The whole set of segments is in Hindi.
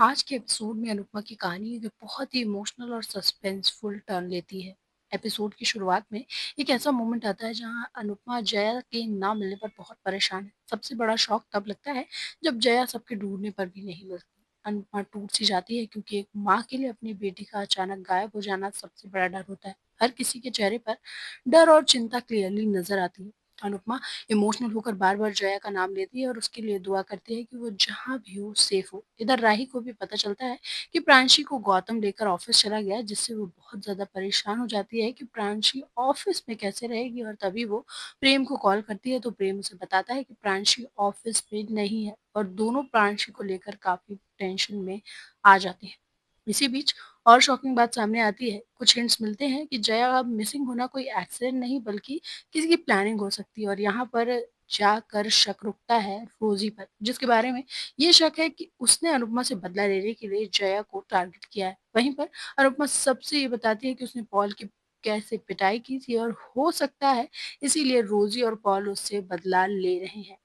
आज के एपिसोड में अनुपमा की कहानी एक बहुत ही इमोशनल और सस्पेंसफुल टर्न लेती है। एपिसोड की शुरुआत में एक ऐसा मोमेंट आता है जहां अनुपमा जया के ना मिलने पर बहुत परेशान है। सबसे बड़ा शॉक तब लगता है जब जया सबके ढूंढने पर भी नहीं मिलती। अनुपमा टूट सी जाती है क्योंकि एक माँ के लिए अपनी बेटी का अचानक गायब हो जाना सबसे बड़ा डर होता है। हर किसी के चेहरे पर डर और चिंता क्लियरली नजर आती है। अनुपमा इमोशनल होकर बार-बार जया का नाम लेती है और उसके लिए दुआ करती है कि वो जहाँ भी हो सेफ हो। इधर राही को भी पता चलता है कि प्रांशी को गौतम लेकर ऑफिस चला गया है, जिससे वो बहुत ज़्यादा परेशान हो जाती है कि प्रांशी ऑफिस में कैसे रहेगी। और तभी वो प्रेम को कॉल करती है तो प्रेम उसे बताता है कि प्रांशी ऑफिस में नहीं है और दोनों प्रांशी को लेकर काफ़ी टेंशन में आ जाते हैं। इसी बीच और शॉकिंग बात सामने आती है। कुछ हिंट्स मिलते हैं कि जया अब मिसिंग होना कोई एक्सीडेंट नहीं बल्कि किसी की प्लानिंग हो सकती है। और यहाँ पर जाकर शक रुकता है रोजी पर, जिसके बारे में ये शक है कि उसने अनुपमा से बदला लेने के लिए जया को टारगेट किया है। वहीं पर अनुपमा सबसे ये बताती है कि उसने पॉल की कैसे पिटाई की थी और हो सकता है इसीलिए रोजी और पॉल उससे बदला ले रहे हैं।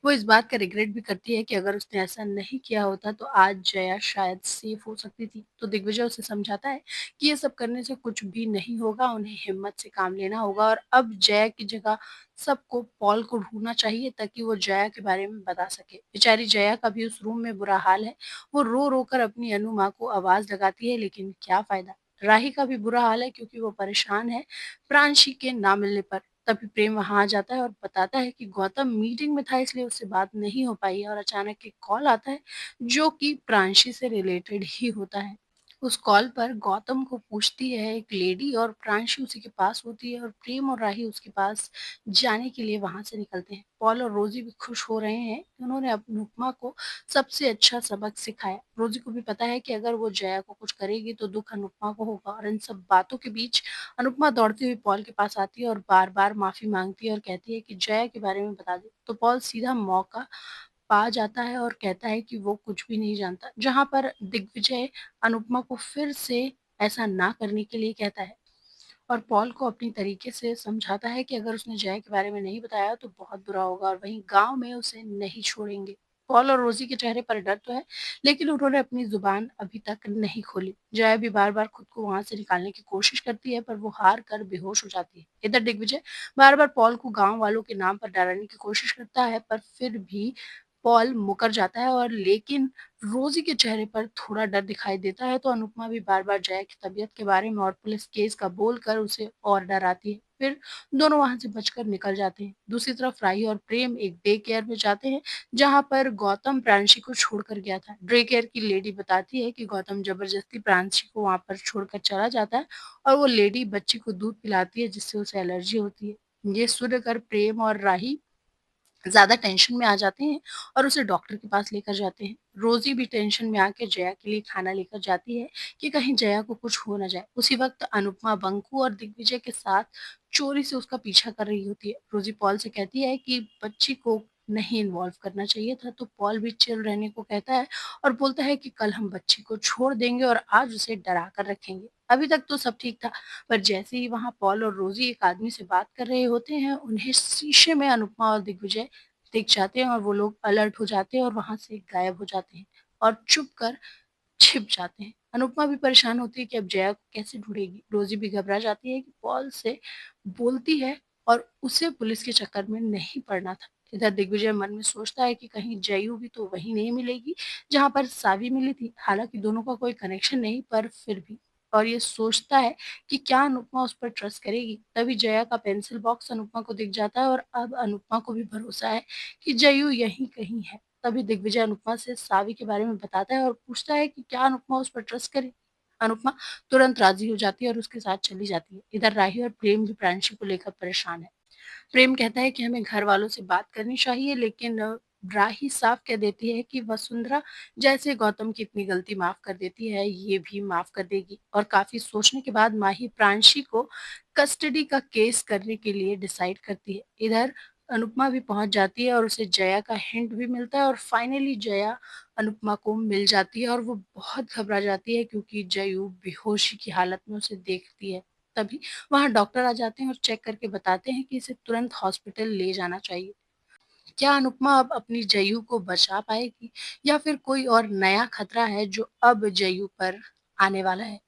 वो इस बात का रिग्रेट भी करती है कि अगर उसने ऐसा नहीं किया होता तो आज जया शायद सेफ हो सकती थी। तो दिग्विजय उसे समझाता है कि ये सब करने से कुछ भी नहीं होगा, उन्हें हिम्मत से काम लेना होगा और अब जया की जगह सबको पॉल को ढूंढना चाहिए ताकि वो जया के बारे में बता सके। बेचारी जया का भी उस रूम में बुरा हाल है। वो रो रो कर अपनी अनु माँ को आवाज लगाती है, लेकिन क्या फायदा। राही का भी बुरा हाल है क्योंकि वो परेशान है प्रांशी के ना मिलने पर। तभी प्रेम वहाँ आ जाता है और बताता है कि गौतम मीटिंग में था इसलिए उससे बात नहीं हो पाई है। और अचानक एक कॉल आता है जो कि प्रांशी से रिलेटेड ही होता है। उस कॉल पर गौतम को पूछती है एक लेडी और प्रांशी उसी के पास होती है और प्रेम और राही उसके पास जाने के लिए वहां से निकलते हैं। पॉल और रोजी भी खुश हो रहे हैं कि उन्होंने अपनी उपमा को सबसे अच्छा सबक सिखाया। रोजी को भी पता है कि अगर वो जया को कुछ करेगी तो दुख अनुपमा को होगा। और इन सब बातों के बीच अनुपमा दौड़ती हुई पॉल के पास आती है और बार-बार माफी मांगती है और कहती है कि जया के बारे में बता दे। तो पॉल सीधा मौका पा जाता है और कहता है कि वो कुछ भी नहीं जानता। जहाँ पर दिग्विजय अनुपमा को फिर से ऐसा ना करने के लिए कहता है और पॉल को अपनी तरीके से समझाता है कि अगर उसने जय के बारे में नहीं बताया तो बहुत बुरा होगा और वहीं गाँव में उसे नहीं छोड़ेंगे। पॉल और रोज़ी के चेहरे पर डर तो है, लेकिन उन्होंने अपनी ज़ुबान अभी तक नहीं खोली। जया भी बार-बार खुद को वहाँ से निकालने की कोशिश करती है, पर वो हार कर बेहोश हो जाती है। इधर दिग्विजय बार-बार पॉल को गाँव वालों के नाम पर डराने की कोशिश करता है, पर फिर भी पॉल मुकर जाता है। और लेकिन रोज़ी के चेहरे पर थोड़ा डर दिखाई देता है, तो अनुपमा भी बार-बार जया की तबीयत के बारे में और पुलिस केस का बोलकर उसे और डराती है। फिर दोनों वहाँ से बचकर निकल जाते हैं। दूसरी तरफ राही और प्रेम एक डे केयर में जाते हैं, जहाँ पर गौतम प्रांशी को छोड़कर गया था। डे केयर की लेडी बताती है कि गौतम जबरदस्ती प्रांशी को वहाँ पर छोड़कर चला जाता है और वो लेडी बच्ची को दूध पिलाती है, जिससे उसे एलर्जी होती है। ये सुनकर प्रेम और राही ज़्यादा टेंशन में आ जाते हैं और उसे डॉक्टर के पास लेकर जाते हैं। रोज़ी भी टेंशन में आके जया के लिए खाना लेकर जाती है कि कहीं जया को कुछ हो ना जाए। उसी वक़्त अनुपमा बंकू और दिग्विजय के साथ चोरी से उसका पीछा कर रही होती है। रोज़ी पॉल से कहती है कि बच्ची को नहीं इन्वॉल्व करना चाहिए था, तो पॉल भी चिल रहने को कहता है और बोलता है कि कल हम बच्ची को छोड़ देंगे और आज उसे डरा कर रखेंगे। अभी तक तो सब ठीक था, पर जैसे ही वहाँ पॉल और रोज़ी एक आदमी से बात कर रहे होते हैं, उन्हें शीशे में अनुपमा और दिग्विजय दिख जाते हैं और वो लोग अलर्ट हो जाते हैं और वहाँ से गायब हो जाते हैं और चुप कर छिप जाते हैं। अनुपमा भी परेशान होती है कि अब जया को कैसे ढूँढेगी। रोज़ी भी घबरा जाती है कि पॉल से बोलती है और उसे पुलिस के चक्कर में नहीं पड़ना था। इधर दिग्विजय मन में सोचता है कि कहीं जयू भी तो वहीं नहीं मिलेगी जहाँ पर सावी मिली थी। हालाँकि दोनों का कोई कनेक्शन नहीं, पर फिर भी। और ये सोचता है कि क्या अनुपमा उस पर ट्रस्ट करेगी। तभी जया का पेंसिल बॉक्स अनुपमा को दिख जाता है और अब अनुपमा को भी भरोसा है कि जयू यहीं कहीं है। तभी दिग्विजय अनुपमा से सावी के बारे में बताता है और पूछता है कि क्या अनुपमा उस पर ट्रस्ट करे। अनुपमा तुरंत राजी हो जाती है और उसके साथ चली जाती है। इधर राही और प्रेम भी प्रांशी को लेकर परेशान है। प्रेम कहता है कि हमें घर वालों से बात करनी चाहिए, लेकिन राही साफ कह देती है कि वसुंधरा जैसे गौतम की इतनी गलती माफ कर देती है, ये भी माफ कर देगी। और काफी सोचने के बाद माही प्रांशी को कस्टडी का केस करने के लिए डिसाइड करती है। इधर अनुपमा भी पहुंच जाती है और उसे जया का हिंट भी मिलता है और फाइनली जया अनुपमा को मिल जाती है और वो बहुत घबरा जाती है क्योंकि जयू बेहोशी की हालत में उसे देखती है। तभी वहाँ डॉक्टर आ जाते हैं और चेक करके बताते हैं कि इसे तुरंत हॉस्पिटल ले जाना चाहिए। क्या अनुपमा अब अपनी जयू को बचा पाएगी या फिर कोई और नया खतरा है जो अब जयू पर आने वाला है?